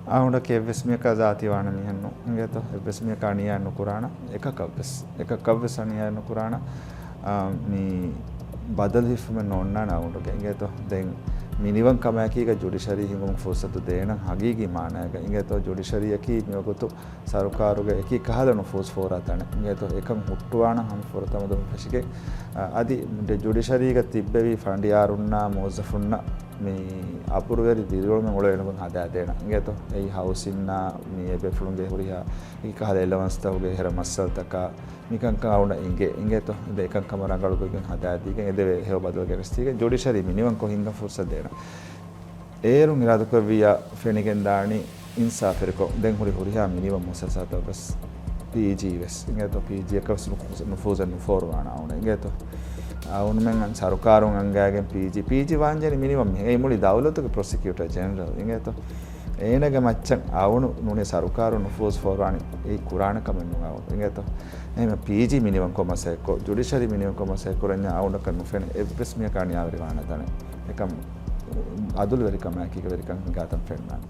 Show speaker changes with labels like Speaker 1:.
Speaker 1: ආවුන්ට කෙවස්මිය කසාති වාන මිහන්නු ඉංගේතෝ එවස්මිය කාණියා නුකුරාණ එකකවස් අනියා නුකුරාණ මේ බදලිෆම නොන්නා නාවුන්ට ඉංගේතෝ දැන් මිනිවන් කමයකීක ජුඩිෂරි හිඟුම් ෆෝසතු දේන හගීගි මානයක ඉංගේතෝ ජුඩිෂරියකි මියගොතු සරුකාරුගේ එකී කහදනු ෆෝස් ෆෝරාතන ඉංගේතෝ එකම් හුට්ටුවාන හම් ෆෝරතම දුම් ෆෂිකේ අදි ජුඩිෂරියක තිබ්බෙවි ෆන්ඩියාරුන්නා මොසෆුන්නා මේ අපුරවැරි දිරිවලම ඔල වෙනකන් හදා දෙන ඉංගේතෝ ඒ හවුසින්නා මේ බෙෆලුන්ගේ හොරියා එක හදා එලවන්ස්තවගේ හෙර මස්සල් තකා නිකන් කවුන ඉංගේතෝ දෙකන් කමරංගලුගෙන් හදා දීගෙන එදෙවේ හේව බදල් ගෙරස්තිගේ ජුඩිෂරි මිනිවන් කොහින්ග ෆොර්ස දෙන ඒරුන් ඉරාදක වියා ෆෙනිගෙන් දානි ඉන්සාෆෙරකෝ දැන් හොරියා මිනිවන් මොසසත බස් PG වෙස් ඉංගේතෝ PG එකවස් නුෆෝසන් නුෆෝරවාන ආවන ඉංගේතෝ අවුන් මෙන් සරුකාරුන් අංගයගෙන් PG වාංජනි මිනිමම් මේ මුලි දවලතුක ප්‍රොසිකියුටර් ජෙනරල් ඉංගේතෝ ඒනගේ මච්චන් අවුණු නුනේ සරුකාරුන් නුෆෝස් ෆෝරවානි ඒ කුරාණ කමෙන් නුගාව ඉංගේතෝ එහෙම PG මිනිමම් කොමසෙකෝ ජුඩිෂරි මිනිමම් කොමසෙකෝ රඤ්ඤා අවුණ කන්නු ෆෙන එබ්ස් මිය කාණියා වරි වාන තන එකම් අදුල් වෙරිකම කීක වෙරිකම් ගාතම් ෆෙන්නා